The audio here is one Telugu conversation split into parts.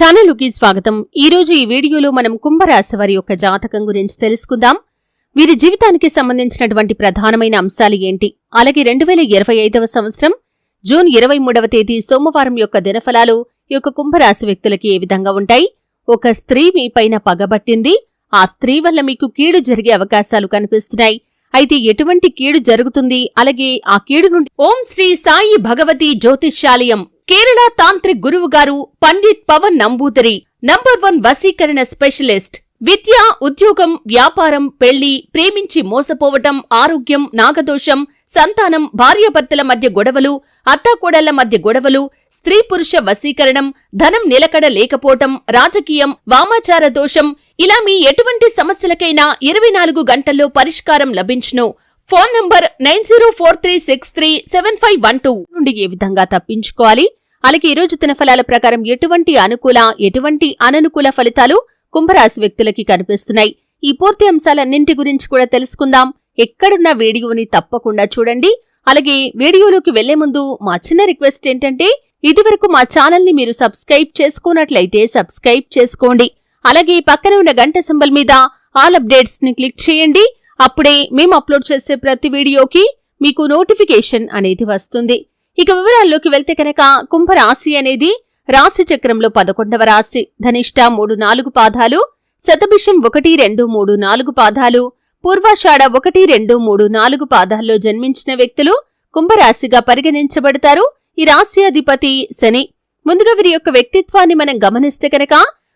ఛానలుకి స్వాగతం. ఈరోజు ఈ వీడియోలో మనం కుంభరాశి వారి యొక్క జాతకం గురించి తెలుసుకుందాం. వీరి జీవితానికి సంబంధించినటువంటి ప్రధానమైన అంశాలు ఏంటి, అలాగే 2025వ సంవత్సరం జూన్ 23వ తేదీ సోమవారం యొక్క దినఫలాలు ఈ యొక్క కుంభరాశి వ్యక్తులకి ఏ విధంగా ఉంటాయి. ఒక స్త్రీ మీపైన పగబట్టింది, ఆ స్త్రీ వల్ల మీకు కీడు జరిగే అవకాశాలు కనిపిస్తున్నాయి. అయితే ఎటువంటి కీడు జరుగుతుంది, అలాగే ఆ కీడు నుండి ఓం శ్రీ సాయి భగవతి జ్యోతిష్యాలయం కేరళ తాంత్రిక్ గురువు గారు పండిట్ పవన్ నంబూదరి నంబర్ 1 వశీకరణ స్పెషలిస్ట్. విద్య, ఉద్యోగం, వ్యాపారం, పెళ్లి, ప్రేమించి మోసపోవటం, ఆరోగ్యం, నాగదోషం, సంతానం, భార్యాభర్తల మధ్య గొడవలు, అత్తాకోడళ్ల మధ్య గొడవలు, స్త్రీ పురుష వశీకరణం, ధనం నిలకడ లేకపోవటం, రాజకీయం, వామాచార దోషం, ఇలా మీ ఎటువంటి సమస్యలకైనా 24 గంటల్లో పరిష్కారం లభించును. ఫోన్ నంబర్ 9043637512 నుండి ఏ విధంగా తప్పించుకోవాలి, అలాగే ఈరోజు దినఫలాల ప్రకారం ఎటువంటి అనుకూల, ఎటువంటి అననుకూల ఫలితాలు కుంభరాశి వ్యక్తులకి కనిపిస్తున్నాయి. ఈ పూర్తి అంశాలన్నింటి గురించి కూడా తెలుసుకుందాం. ఎక్కడున్న వీడియోని తప్పకుండా చూడండి. అలాగే వీడియోలోకి వెళ్లే ముందు మా చిన్న రిక్వెస్ట్ ఏంటంటే, ఇదివరకు మా ఛానల్ ని మీరు సబ్స్క్రైబ్ చేసుకున్నట్లయితే సబ్స్క్రైబ్ చేసుకోండి. అలాగే పక్కనే ఉన్న గంట సింబల్ మీద ఆల్ అప్డేట్స్ ని క్లిక్ చేయండి. అప్పుడే మేము అప్లోడ్ చేసే ప్రతి వీడియోకి మీకు నోటిఫికేషన్ అనేది వస్తుంది. ఇక వివరాల్లోకి వెళ్తే కనుక, కుంభరాశి అనేది రాశి చక్రంలో 11వ రాశి. ధనిష్ట 3-4 పాదాలు, శతభిషం 1-2-3-4 పాదాలు, పూర్వాషాఢ 1-2-3-4 పాదాల్లో జన్మించిన వ్యక్తులు కుంభరాశిగా పరిగణించబడతారు. ఈ రాశి అధిపతి శని. ముందుగా వీరి యొక్క వ్యక్తిత్వాన్ని మనం గమనిస్తే కనుక,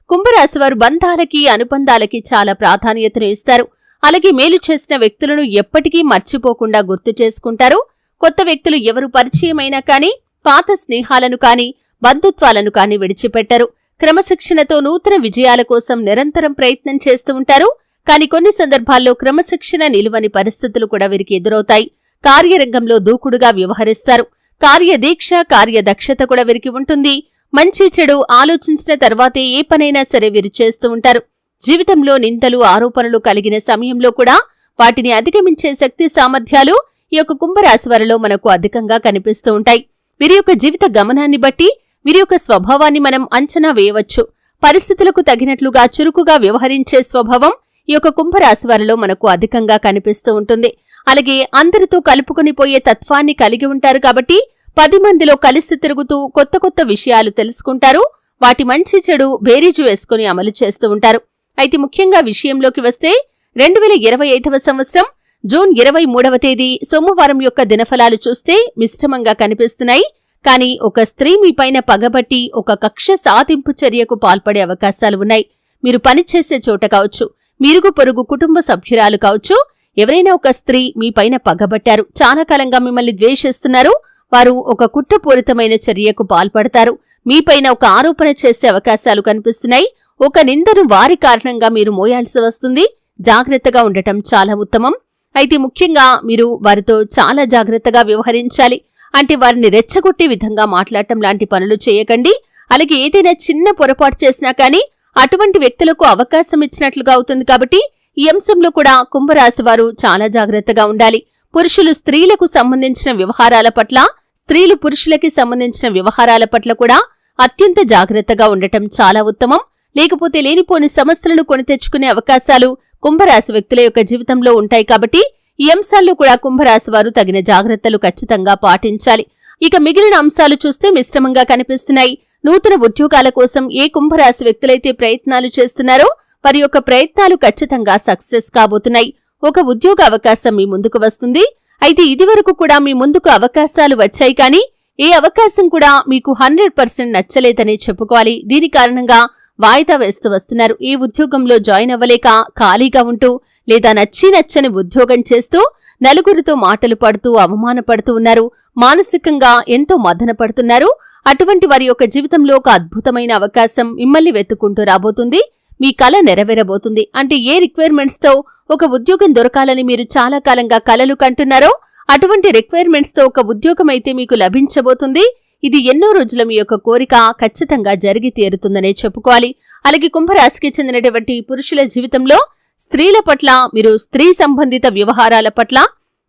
కుంభరాశి వారు బంధాలకి, అనుబంధాలకి చాలా ప్రాధాన్యతను ఇస్తారు. అలాగే మేలు చేసిన వ్యక్తులను ఎప్పటికీ మర్చిపోకుండా గుర్తు చేసుకుంటారు. కొత్త వ్యక్తులు ఎవరు పరిచయమైనా కాని, పాత స్నేహాలను కాని, బంధుత్వాలను కాని విడిచిపెట్టరు. క్రమశిక్షణతో నూతన విజయాల కోసం నిరంతరం ప్రయత్నం చేస్తూ ఉంటారు. కాని కొన్ని సందర్భాల్లో క్రమశిక్షణ నిలువని పరిస్థితులు కూడా వీరికి ఎదురవుతాయి. కార్యరంగంలో దూకుడుగా వ్యవహరిస్తారు. కార్యదీక్ష, కార్యదక్షత కూడా వీరికి ఉంటుంది. మంచి చెడు ఆలోచించిన తర్వాతే ఏ పనైనా సరే వీరు చేస్తూ ఉంటారు. జీవితంలో నిందలు, ఆరోపణలు కలిగిన సమయంలో కూడా వాటిని అధిగమించే శక్తి సామర్థ్యాలు ఈ యొక్క కుంభరాశి వారిలో మనకు అధికంగా కనిపిస్తూ ఉంటాయి. వీరి యొక్క జీవిత గమనాన్ని బట్టి వీరి యొక్క స్వభావాన్ని మనం అంచనా వేయవచ్చు. పరిస్థితులకు తగినట్లుగా చురుకుగా వ్యవహరించే స్వభావం ఈ యొక్క కుంభరాశి వారిలో మనకు అధికంగా కనిపిస్తూ ఉంటుంది. అలాగే అందరితో కలుపుకొని పోయే తత్వాన్ని కలిగి ఉంటారు. కాబట్టి 10 మందిలో కలిసి తిరుగుతూ కొత్త కొత్త విషయాలు తెలుసుకుంటారు. వాటి మంచి చెడు బేరీజు వేసుకుని అమలు చేస్తూ ఉంటారు. అయితే ముఖ్యంగా విషయంలోకి వస్తే 2025వ సంవత్సరం జూన్ 23వ తేదీ సోమవారం యొక్క దినఫలాలు చూస్తే మిశ్రమంగా కనిపిస్తున్నాయి. కానీ ఒక స్త్రీ మీపైన పగబట్టి ఒక కక్ష సాధింపు చర్యకు పాల్పడే అవకాశాలు ఉన్నాయి. మీరు పనిచేసే చోట కావచ్చు, మీరుగు పొరుగు కుటుంబ సభ్యురాలు కావచ్చు, ఎవరైనా ఒక స్త్రీ మీపైన పగబట్టారు. చాలా కాలంగా మిమ్మల్ని ద్వేషిస్తున్నారు. వారు ఒక కుట్రపూరితమైన చర్యకు పాల్పడతారు. మీపైన ఒక ఆరోపణ చేసే అవకాశాలు కనిపిస్తున్నాయి. ఒక నిందను వారి కారణంగా మీరు మోయాల్సి వస్తుంది. జాగ్రత్తగా ఉండటం చాలా ఉత్తమం. అయితే ముఖ్యంగా మీరు వారితో చాలా జాగ్రత్తగా వ్యవహరించాలి. అంటే వారిని రెచ్చగొట్టే విధంగా మాట్లాడటం లాంటి పనులు చేయకండి. అలాగే ఏదైనా చిన్న పొరపాటు చేసినా కానీ అటువంటి వ్యక్తులకు అవకాశం ఇచ్చినట్లుగా అవుతుంది. కాబట్టి ఈ అంశంలో కూడా కుంభరాశి వారు చాలా జాగ్రత్తగా ఉండాలి. పురుషులు స్త్రీలకు సంబంధించిన వ్యవహారాల పట్ల, స్త్రీలు పురుషులకి సంబంధించిన వ్యవహారాల పట్ల కూడా అత్యంత జాగ్రత్తగా ఉండటం చాలా ఉత్తమం. లేకపోతే లేనిపోని సమస్యలను కొని తెచ్చుకునే అవకాశాలు కుంభరాశి వ్యక్తుల యొక్క జీవితంలో ఉంటాయి. కాబట్టి ఈ అంశాల్లో కూడా కుంభరాశి వారు తగిన జాగ్రత్తలు ఖచ్చితంగా పాటించాలి. ఇక మిగిలిన అంశాలు చూస్తే మిశ్రమంగా కనిపిస్తున్నాయి. నూతన ఉద్యోగాల కోసం ఏ కుంభరాశి వ్యక్తులైతే ప్రయత్నాలు చేస్తున్నారో వారి యొక్క ప్రయత్నాలు ఖచ్చితంగా సక్సెస్ కాబోతున్నాయి. ఒక ఉద్యోగ అవకాశం మీ ముందుకు వస్తుంది. అయితే ఇదివరకు కూడా మీ ముందుకు అవకాశాలు వచ్చాయి, కానీ ఏ అవకాశం కూడా మీకు 100% నచ్చలేదనే చెప్పుకోవాలి. దీని కారణంగా వాయిదా వేస్తూ వస్తున్నారు. ఈ ఉద్యోగంలో జాయిన్ అవ్వలేక ఖాళీగా ఉంటూ, లేదా నచ్చని ఉద్యోగం చేస్తూ నలుగురితో మాటలు పడుతూ అవమానపడుతూ ఉన్నారు. మానసికంగా ఎంతో మదన పడుతున్నారు. అటువంటి వారి యొక్క జీవితంలో ఒక అద్భుతమైన అవకాశం మిమ్మల్ని వెతుక్కుంటూ రాబోతుంది. మీ కల నెరవేరబోతుంది. అంటే ఏ రిక్వైర్మెంట్స్ తో ఒక ఉద్యోగం దొరకాలని మీరు చాలా కాలంగా కలలు కంటున్నారో అటువంటి రిక్వైర్మెంట్స్ తో ఒక ఉద్యోగం అయితే మీకు లభించబోతుంది. ఇది ఎన్నో రోజుల మీ యొక్క కోరిక ఖచ్చితంగా జరిగి తీరుతుందనే చెప్పుకోవాలి. అలాగే కుంభరాశికి చెందినటువంటి పురుషుల జీవితంలో స్త్రీల పట్ల, మీరు స్త్రీ సంబంధిత వ్యవహారాల పట్ల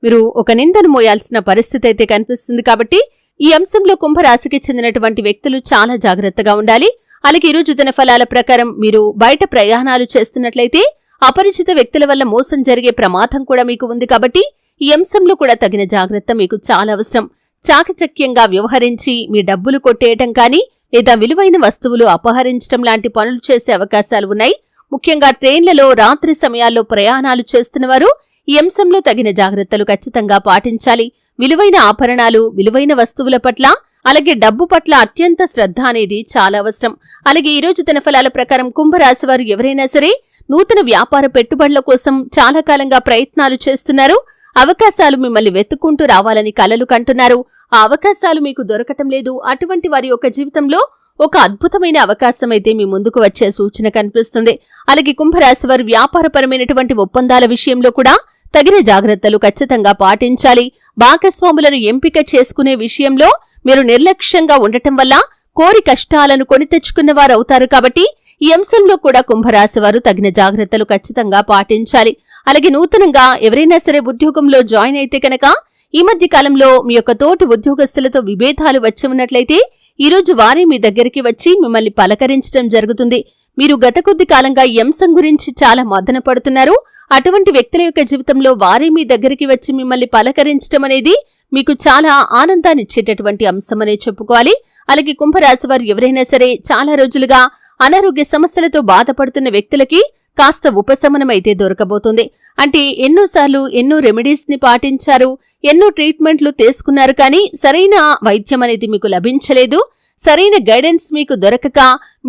మీరు ఒక నిందను మోయాల్సిన పరిస్థితి అయితే కనిపిస్తుంది. కాబట్టి ఈ అంశంలో కుంభరాశికి చెందినటువంటి వ్యక్తులు చాలా జాగ్రత్తగా ఉండాలి. అలాగే ఈరోజు దినఫలాల ప్రకారం మీరు బయట ప్రయాణాలు చేస్తున్నట్లయితే అపరిచిత వ్యక్తుల వల్ల మోసం జరిగే ప్రమాదం కూడా మీకు ఉంది కాబట్టి ఈ అంశంలో కూడా తగిన జాగ్రత్త మీకు చాలా అవసరం. చాకచక్యంగా వ్యవహరించి మీ డబ్బులు కొట్టేయటం కానీ లేదా విలువైన వస్తువులు అపహరించడం లాంటి పనులు చేసే అవకాశాలు ఉన్నాయి. ముఖ్యంగా ట్రైన్లలో రాత్రి సమయాల్లో ప్రయాణాలు చేస్తున్నవారు ఈ అంశంలో తగిన జాగ్రత్తలు ఖచ్చితంగా పాటించాలి. విలువైన ఆభరణాలు, విలువైన వస్తువుల పట్ల అలాగే డబ్బు పట్ల అత్యంత శ్రద్ధ అనేది చాలా అవసరం. అలాగే ఈరోజు దినఫలాల ప్రకారం కుంభరాశి వారు ఎవరైనా సరే నూతన వ్యాపార పెట్టుబడుల కోసం చాలా కాలంగా ప్రయత్నాలు చేస్తున్నారు. అవకాశాలు మిమ్మల్ని వెతుక్కుంటూ రావాలని కలలు కంటున్నారు. ఆ అవకాశాలు మీకు దొరకటం లేదు. అటువంటి వారి యొక్క జీవితంలో ఒక అద్భుతమైన అవకాశం అయితే మీ ముందుకు వచ్చే సూచన కనిపిస్తుంది. అలాగే కుంభరాశి వారు వ్యాపారపరమైనటువంటి ఒప్పందాల విషయంలో కూడా తగిన జాగ్రత్తలు ఖచ్చితంగా పాటించాలి. భాగస్వాములను ఎంపిక చేసుకునే విషయంలో మీరు నిర్లక్ష్యంగా ఉండటం వల్ల కోరి కష్టాలను కొని తెచ్చుకున్న వారు అవుతారు. కాబట్టి ఈ అంశంలో కూడా కుంభరాశి వారు తగిన జాగ్రత్తలు ఖచ్చితంగా పాటించాలి. అలాగే నూతనంగా ఎవరైనా సరే ఉద్యోగంలో జాయిన్ అయితే కనుక ఈ మధ్య కాలంలో మీ యొక్క తోటి ఉద్యోగస్తులతో విభేదాలు వచ్చి ఉన్నట్లయితే ఈరోజు వారే మీ దగ్గరికి వచ్చి మిమ్మల్ని పలకరించడం జరుగుతుంది. మీరు గత కొద్ది కాలంగా ఈ అంశం గురించి చాలా మదన పడుతున్నారు. అటువంటి వ్యక్తుల యొక్క జీవితంలో వారే మీ దగ్గరికి వచ్చి మిమ్మల్ని పలకరించడం అనేది మీకు చాలా ఆనందాన్నిచ్చేటటువంటి అంశమనే చెప్పుకోవాలి. అలాగే కుంభరాశి వారు ఎవరైనా సరే చాలా రోజులుగా అనారోగ్య సమస్యలతో బాధపడుతున్న వ్యక్తులకి కాస్త ఉపశమనం అయితే దొరకబోతుంది. అంటే ఎన్నోసార్లు ఎన్నో రెమెడీస్ ని పాటించారు, ఎన్నో ట్రీట్మెంట్లు తీసుకున్నారు, కానీ సరైన వైద్యం అనేది మీకు లభించలేదు. సరైన గైడెన్స్ మీకు దొరకక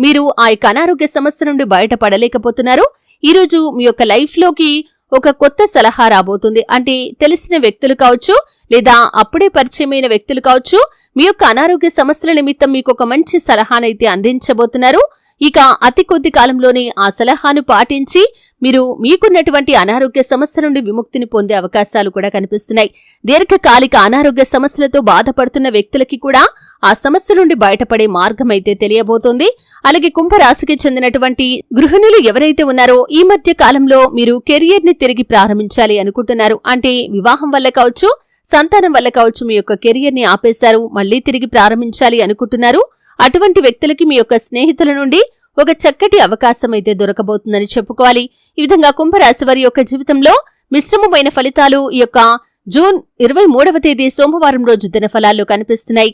మీరు ఆ యొక్క అనారోగ్య సమస్య నుండి బయటపడలేకపోతున్నారు. ఈరోజు మీ యొక్క లైఫ్ లోకి ఒక కొత్త సలహా రాబోతుంది. అంటే తెలిసిన వ్యక్తులు కావచ్చు లేదా అప్పుడే పరిచయమైన వ్యక్తులు కావచ్చు మీ యొక్క అనారోగ్య సమస్యల నిమిత్తం మీకు ఒక మంచి సలహానైతే అందించబోతున్నారు. ఇక అతి కొద్ది కాలంలోనే ఆ సలహాను పాటించి మీరు మీకున్నటువంటి అనారోగ్య సమస్య నుండి విముక్తిని పొందే అవకాశాలు కూడా కనిపిస్తున్నాయి. దీర్ఘకాలిక అనారోగ్య సమస్యలతో బాధపడుతున్న వ్యక్తులకి కూడా ఆ సమస్య నుండి బయటపడే మార్గం అయితే తెలియబోతోంది. అలాగే కుంభరాశికి చెందినటువంటి గృహిణులు ఎవరైతే ఉన్నారో ఈ మధ్య కాలంలో మీరు కెరియర్ ని తిరిగి ప్రారంభించాలి అనుకుంటున్నారు. అంటే వివాహం వల్ల కావచ్చు, సంతానం వల్ల కావచ్చు మీ యొక్క కెరియర్ ని ఆపేశారు, మళ్లీ తిరిగి ప్రారంభించాలి అనుకుంటున్నారు. అటువంటి వ్యక్తులకి మీ యొక్క స్నేహితుల నుండి ఒక చక్కటి అవకాశం అయితే దొరకబోతుందని చెప్పుకోవాలి. ఈ విధంగా కుంభరాశి వారి యొక్క జీవితంలో మిశ్రమమైన ఫలితాలు ఈ యొక్క జూన్ 23వ తేదీ సోమవారం రోజు దినఫలాల్లో కనిపిస్తున్నాయి.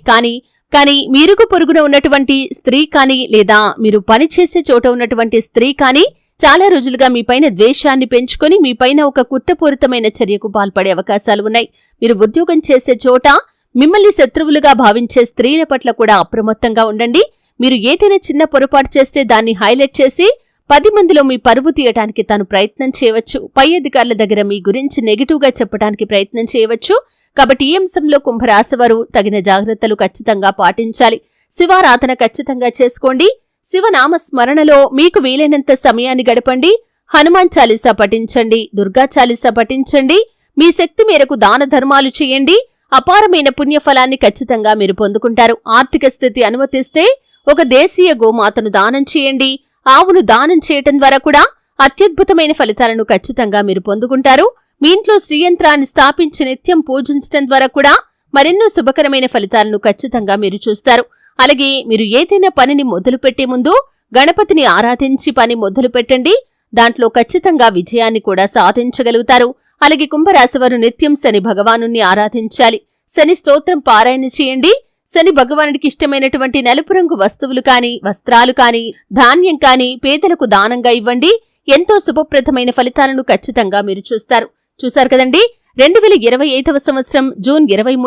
కానీ మీరుకు పొరుగున ఉన్నటువంటి స్త్రీ కానీ లేదా మీరు పనిచేసే చోట ఉన్నటువంటి స్త్రీ కానీ చాలా రోజులుగా మీపైన ద్వేషాన్ని పెంచుకొని మీపైన ఒక కుట్రపూరితమైన చర్యకు పాల్పడే అవకాశాలు ఉన్నాయి. మీరు ఉద్యోగం చేసే చోట మిమ్మల్ని శత్రువులుగా భావించే స్త్రీల పట్ల కూడా అప్రమత్తంగా ఉండండి. మీరు ఏదైనా చిన్న పొరపాటు చేస్తే దాన్ని హైలైట్ చేసి 10 మందిలో మీ పరువు తీయటానికి తాను ప్రయత్నం చేయవచ్చు. పై అధికారుల దగ్గర మీ గురించి నెగిటివ్ గా చెప్పడానికి ప్రయత్నం చేయవచ్చు. కాబట్టి ఈ అంశంలో కుంభరాశి వారు తగిన జాగ్రత్తలు ఖచ్చితంగా పాటించాలి. శివారాధన ఖచ్చితంగా చేసుకోండి. శివనామ స్మరణలో మీకు వీలైనంత సమయాన్ని గడపండి. హనుమాన్ చాలీసా పఠించండి, దుర్గా చాలీసా పఠించండి. మీ శక్తి మేరకు దాన ధర్మాలు చేయండి. అపారమైన పుణ్యఫలాన్ని ఖచ్చితంగా మీరు పొందుకుంటారు. ఆర్థిక స్థితి అనుమతిస్తే ఒక దేశీయ గోమాతను దానం చేయండి. ఆవును దానం చేయటం ద్వారా కూడా అత్యద్భుతమైన ఫలితాలను ఖచ్చితంగా మీరు పొందుకుంటారు. మీ ఇంట్లో శ్రీయంత్రాన్ని స్థాపించి నిత్యం పూజించటం ద్వారా కూడా మరెన్నో శుభకరమైన ఫలితాలను ఖచ్చితంగా మీరు చూస్తారు. అలాగే మీరు ఏదైనా పనిని మొదలుపెట్టే ముందు గణపతిని ఆరాధించి పని మొదలు పెట్టండి. దాంట్లో ఖచ్చితంగా విజయాన్ని కూడా సాధించగలుగుతారు. అలాగే కుంభరాశి వారు నిత్యం శని భగవాను ఆరాధించాలి. శని స్తోత్రం పారాయణ చేయండి. శని భగవానుడికి ఇష్టమైనటువంటి నలుపు రంగు వస్తువులు కాని, వస్త్రాలు కాని, ధాన్యం కాని పేదలకు దానంగా ఇవ్వండి. ఎంతో శుభప్రదమైన ఫలితాలను ఖచ్చితంగా మీరు చూస్తారు కదండి. 2025వ సంవత్సరం జూన్ 23